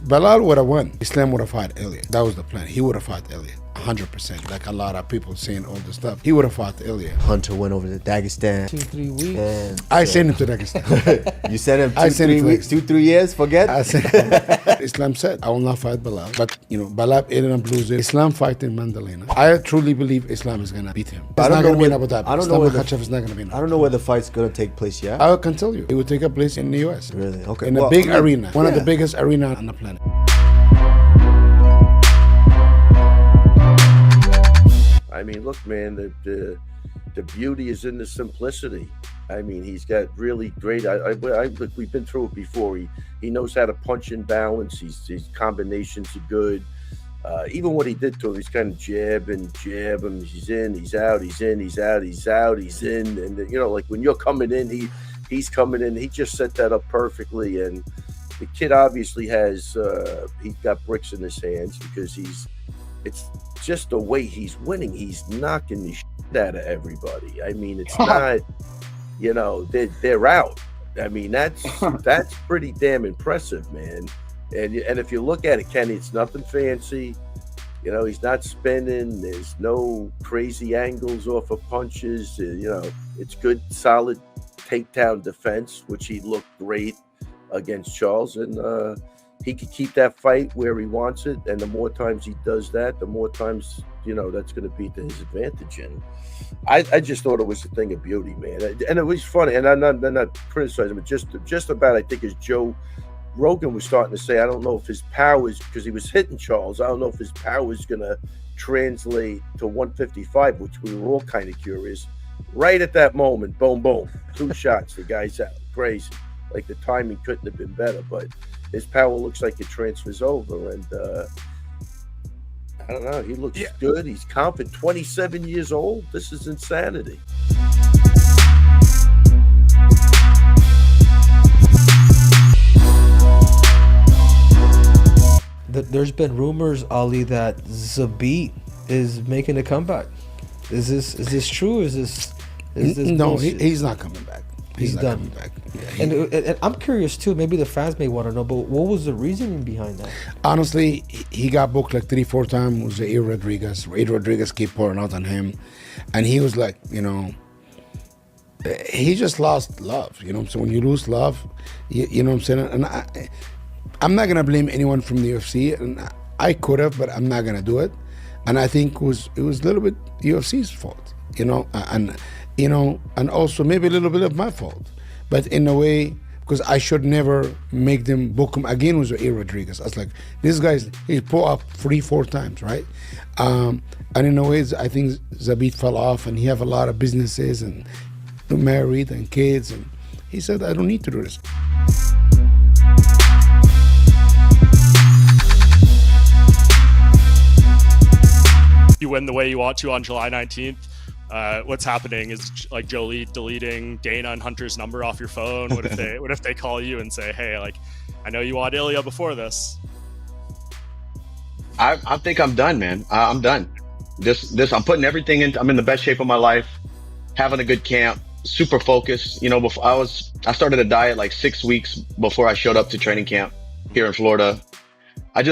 Belal would have won. Islam would have fought Ilia. That was the plan. He would have fought Ilia. 100%. Like a lot of people saying all this stuff. He would have fought Ilia. Hunter went over to Dagestan. 2-3 weeks. And I sent him to Dagestan. you sent him 2-3 weeks, 2-3 years, forget? I said, Islam said, I will not fight Belal. But, Belal ended up losing. Islam fight in Mandalena. I truly believe Islam is going to beat him. It's not going to be in Abu Dhabi. Islam Makhachev is not going to be in Abu Dhabi. I don't know where the fight's going to take place yet. I can tell you. It will take a place in the U.S. Really? Okay. In a big arena. One of the biggest arena on the planet. I mean, look, man, the beauty is in the simplicity. I mean, he's got really great. Look, we've been through it before. He knows how to punch and balance. His combinations are good. Even what he did to him, he's kind of jab him. He's in, he's out, he's in, he's out, he's out, he's in. And like when you're coming in, he's coming in. He just set that up perfectly. And the kid obviously has he's got bricks in his hands because it's just the way he's winning. He's knocking the shit out of everybody. I mean, it's not, they're out. I mean, that's pretty damn impressive, man. And if you look at it, Kenny, it's nothing fancy. He's not spinning. There's no crazy angles off of punches. It's good, solid takedown defense, which he looked great against Charles. And he could keep that fight where he wants it. And the more times he does that, the more times, that's going to be to his advantage. And I just thought it was a thing of beauty, man. And it was funny. And I'm not criticizing him, but just about, I think, as Joe Rogan was starting to say, I don't know if his power is, because he was hitting Charles, I don't know if his power is going to translate to 155, which we were all kind of curious. Right at that moment, boom, boom, 2 shots, the guy's out. Crazy. Like the timing couldn't have been better, but his power looks like it transfers over. And I don't know, he looks good. He's confident. 27 years old. This is insanity. There's been rumors, Ali, that Zabit is making a comeback. Is this true? Is this no? He's not coming back. He's done. Coming back. Yeah, and I'm curious too. Maybe the fans may want to know, but what was the reasoning behind that? Honestly, he got booked like 3-4 times. It was Eddie Rodriguez. Eddie Rodriguez kept pouring out on him, and he was like, he just lost love. So when you lose love, you know what I'm saying. And I'm not gonna blame anyone from the UFC, and I could have, but I'm not gonna do it. And I think it was a little bit UFC's fault, and also maybe a little bit of my fault, but in a way, because I should never make them book him again with A. Rodriguez. I was like, this guy's, he pulled up 3-4 times, right? And in a way, I think Zabit fell off, and he have a lot of businesses and married and kids, and he said, I don't need to do this. You win the way you want to on July 19th. What's happening is like Jolie deleting Dana and Hunter's number off your phone. What if they call you and say, hey, like, I know you want Ilia before this. I think I'm done, man. I'm done. I'm putting everything in. I'm in the best shape of my life, having a good camp, super focused. Before I started a diet like 6 weeks before I showed up to training camp here in Florida. I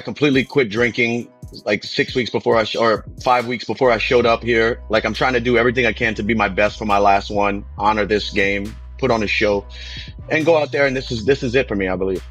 completely quit drinking like 6 weeks before or 5 weeks before I showed up here. Like, I'm trying to do everything I can to be my best for my last one, honor this game, put on a show, and go out there. And this is it for me, I believe.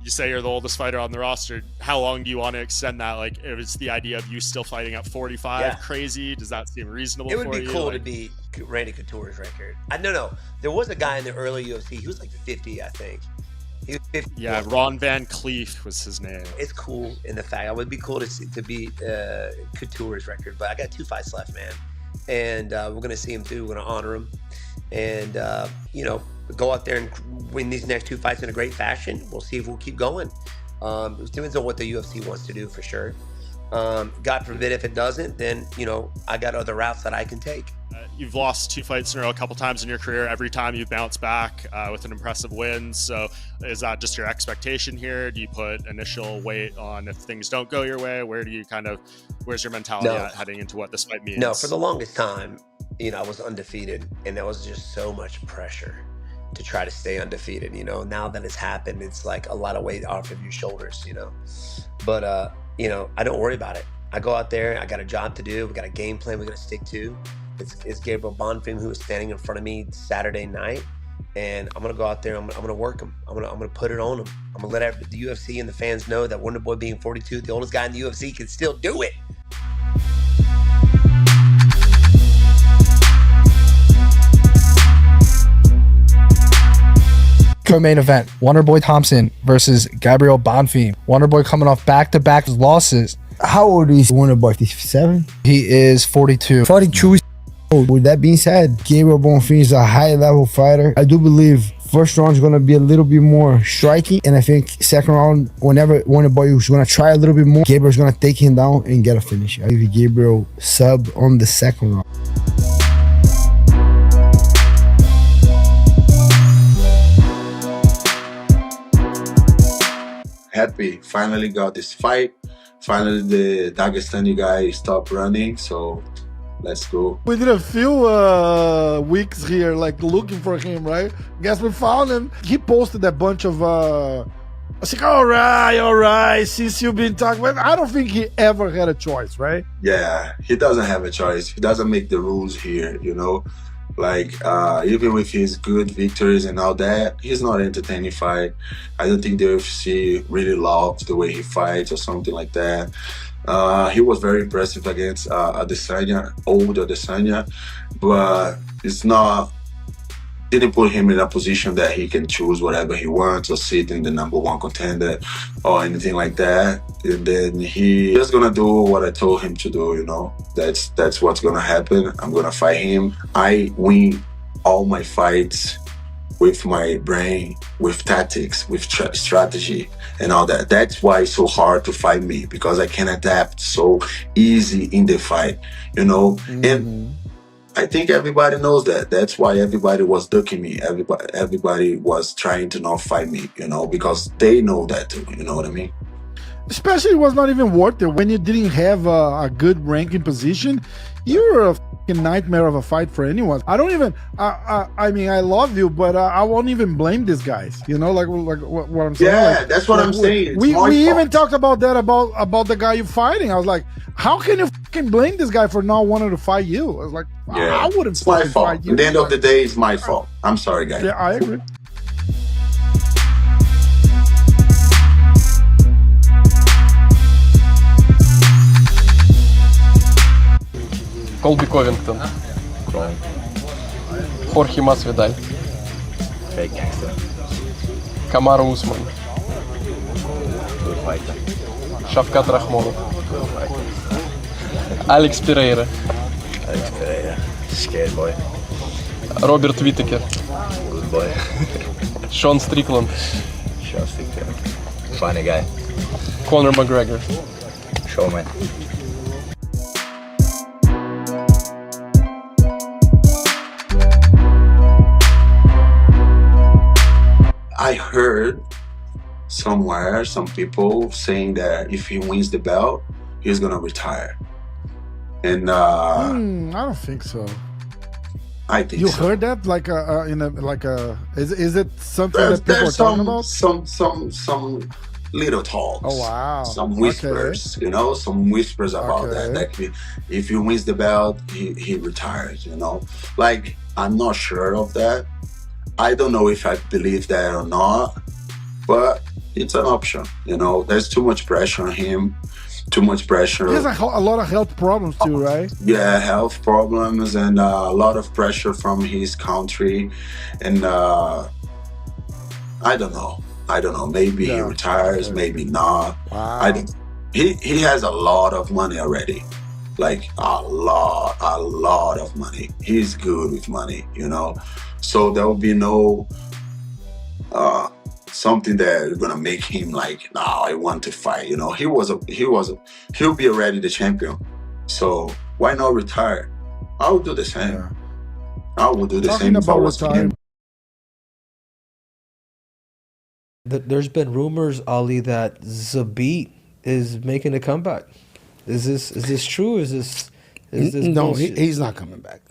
You say you're the oldest fighter on the roster. How long do you want to extend that? Like, if it's the idea of you still fighting at 45, crazy, does that seem reasonable for you? It would be cool to beat Randy Couture's record. No. There was a guy in the early UFC. He was like 50, I think. He was 50. Yeah, Ron Van Cleef was his name. It's cool in the fact. It would be cool to beat Couture's record. But I got 2 fights left, man. And we're going to see him too. We're going to honor him. And, go out there and win these next 2 fights in a great fashion. We'll see if we'll keep going. It depends on what the UFC wants to do, for sure. God forbid if it doesn't, then, I got other routes that I can take. You've lost 2 fights in a row a couple times in your career. Every time you've bounced back with an impressive win. So is that just your expectation here? Do you put initial weight on if things don't go your way? Where's your mentality at heading into what this fight means? No, for the longest time, I was undefeated, and there was just so much pressure to try to stay undefeated. Now that it's happened, it's like a lot of weight off of your shoulders. But I don't worry about it. I go out there. I got a job to do. We got a game plan we're gonna stick to. It's Gabriel Bonfim who was standing in front of me Saturday night, and I'm gonna go out there. I'm gonna work him. I'm gonna put it on him. I'm gonna let the UFC and the fans know that Wonderboy, being 42, the oldest guy in the UFC, can still do it. Co-main event: Wonderboy Thompson versus Gabriel Bonfim. Wonderboy coming off back-to-back losses. How old is Wonderboy? 57? He is 42. 42 is old. With that being said, Gabriel Bonfim is a high-level fighter. I do believe first round is going to be a little bit more striking, and I think second round, whenever Wonderboy is going to try a little bit more, Gabriel's going to take him down and get a finish. I give Gabriel sub on the second round. Happy, finally got this fight. Finally, the Dagestani guy stopped running, so let's go. We did a few weeks here, like looking for him, right? Guess we found him. He posted a bunch of. I was like, all right. Since you've been talking, but I don't think he ever had a choice, right? Yeah, he doesn't have a choice. He doesn't make the rules here, Like, even with his good victories and all that, he's not entertaining fight. I don't think the UFC really loves the way he fights or something like that. He was very impressive against Adesanya, old Adesanya, but didn't put him in a position that he can choose whatever he wants or sit in the #1 contender or anything like that. And then he just gonna do what I told him to do, That's what's gonna happen. I'm gonna fight him. I win all my fights with my brain, with tactics, with strategy and all that. That's why it's so hard to fight me, because I can adapt so easy in the fight, And I think everybody knows that. That's why everybody was ducking me. Everybody was trying to not fight me, because they know that too. You know what I mean? Especially, it was not even worth it when you didn't have a good ranking position. You were a fucking nightmare of a fight for anyone. I don't even. I mean, I love you, but I won't even blame these guys. Like what I'm saying. Yeah, that's what I'm saying. We even talked about that about the guy you're fighting. I was like, how can you fucking blame this guy for not wanting to fight you? I was like, yeah, I wouldn't. It's my fault. Fight you. At the end of the day, it's my fault. I'm sorry, guys. Yeah, I agree. Колби Ковингтон. Хорхе Масвидаль. Камара Усман. Шавкат Рахмонов. Алекс Перейра. Scared boy. Роберт Витекер. Good boy. Шон Стрикланд. Funny guy. Конор Макгрегор. Showman. I heard somewhere some people saying that if he wins the belt, he's gonna retire. And I don't think so. I think you so. heard that is it something that people are talking about? Some little talks. Oh wow. Some whispers, some whispers about that. Like if he wins the belt, he retires, Like, I'm not sure of that. I don't know if I believe that or not, but it's an option. There's too much pressure on him, too much pressure. He has a lot of health problems too, right? Yeah, health problems and a lot of pressure from his country. And I don't know. Maybe he retires, maybe not. Wow. I don't. He has a lot of money already. Like a lot of money. He's good with money, So there will be no something that is gonna make him like, no, I want to fight. He'll be already the champion. So why not retire? I would do the same. Yeah. I would do the Talking same if I about was retiring. him. There's been rumors, Ali, that Zabit is making a comeback. Is this true? Is this No, bullshit? he's not coming back.